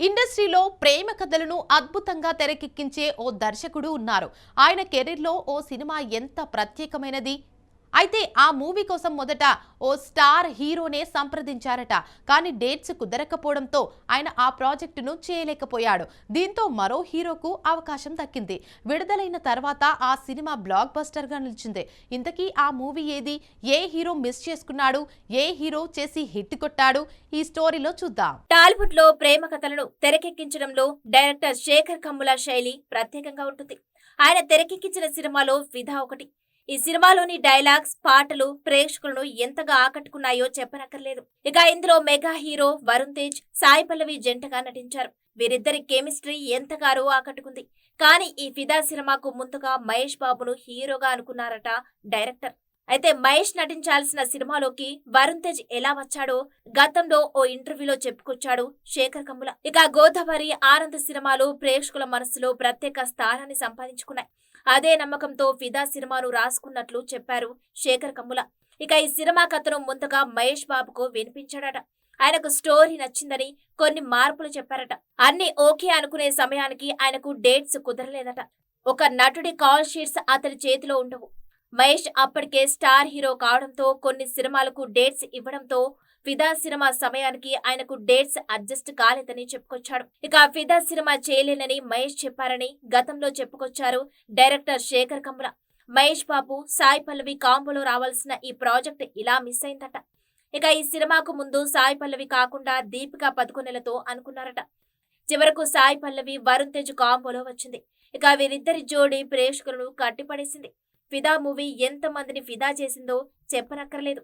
ఇండస్ట్రీలో ప్రేమ కథలను అద్భుతంగా తెరకెక్కించే ఓ దర్శకుడు ఉన్నారు. ఆయన కెరీర్లో ఓ సినిమా ఎంత ప్రత్యేకమైనది. అయితే ఆ మూవీ కోసం మొదట ఓ స్టార్ హీరోనే సంప్రదించారట. కానీ డేట్స్ కుదరకపోవడంతో ఆయన ఆ ప్రాజెక్టును చేయలేకపోయాడు. దీంతో మరో హీరోకు అవకాశం దక్కింది. విడుదలైన తర్వాత ఆ సినిమా బ్లాక్ బస్టర్ గా నిలిచింది. ఇంతకీ ఆ మూవీ ఏది? ఏ హీరో మిస్ చేసుకున్నాడు? ఏ హీరో చేసి హిట్ కొట్టాడు? ఈ స్టోరీలో చూద్దాం. టాలీవుడ్ లో ప్రేమ కథలను తెరకెక్కించడంలో డైరెక్టర్ శేఖర్ కమ్ముల శైలి ప్రత్యేకంగా ఉంటుంది. ఆయన తెరకెక్కించిన సినిమాలో ఫిదా ఒకటి. ఈ సినిమాలోని డైలాగ్స్, పాటలు ప్రేక్షకులను ఎంతగా ఆకట్టుకున్నాయో చెప్పనక్కర్లేదు. ఇక ఇందులో మెగా హీరో వరుణ్ తేజ్, సాయి పల్లవి జంటగా నటించారు. వీరిద్దరి కెమిస్ట్రీ ఎంతగానో ఆకట్టుకుంది. కానీ ఈ ఫిదా సినిమాకు ముందుగా మహేష్ బాబును హీరోగా అనుకున్నారట డైరెక్టర్. అయితే మహేష్ నటించాల్సిన సినిమాలోకి వరుణ్ తేజ్ ఎలా వచ్చాడో గతంలో ఓ ఇంటర్వ్యూలో చెప్పుకొచ్చాడు శేఖర్ కమ్ముల. ఇక గోదావరి, ఆనంద్ సినిమాలు ప్రేక్షకుల మనసులో ప్రత్యేక స్థానాన్ని సంపాదించుకున్నాయి. అదే నమ్మకంతో ఫిదా సినిమాను రాసుకున్నట్లు చెప్పారు శేఖర్ కమ్ముల. ఇక ఈ సినిమా కథను ముందుగా మహేష్ బాబుకు వినిపించాడట. ఆయనకు స్టోరీ నచ్చిందని కొన్ని మార్పులు చెప్పారట. అన్ని ఓకే అనుకునే సమయానికి ఆయనకు డేట్స్ కుదరలేదట. ఒక నటుడి కాల్ షీట్స్ అతడి చేతిలో ఉండవు. మహేష్ అప్పటికే స్టార్ హీరో కావడంతో కొన్ని సినిమాలకు డేట్స్ ఇవ్వడంతో ఫిదా సినిమా సమయానికి ఆయనకు డేట్స్ అడ్జస్ట్ కాలేదని చెప్పుకొచ్చాడు. ఇక ఫిదా సినిమా చేయలేనని మహేష్ చెప్పారని గతంలో చెప్పుకొచ్చారు డైరెక్టర్ శేఖర్ కమ్ముల. మహేష్ బాబు, సాయి పల్లవి కాంబోలో రావాల్సిన ఈ ప్రాజెక్ట్ ఇలా మిస్ అయిందట. ఇక ఈ సినిమాకు ముందు సాయి పల్లవి కాకుండా దీపికా పదుకొనెలతో అనుకున్నారట. చివరకు సాయి పల్లవి, వరుణ్ తేజ్ కాంబోలో వచ్చింది. ఇక వీరిద్దరి జోడీ ప్రేక్షకులను కట్టిపడేసింది. ఫిదా మూవీ ఎంత మందిని ఫిదా చేసిందో చెప్పనక్కర్లేదు.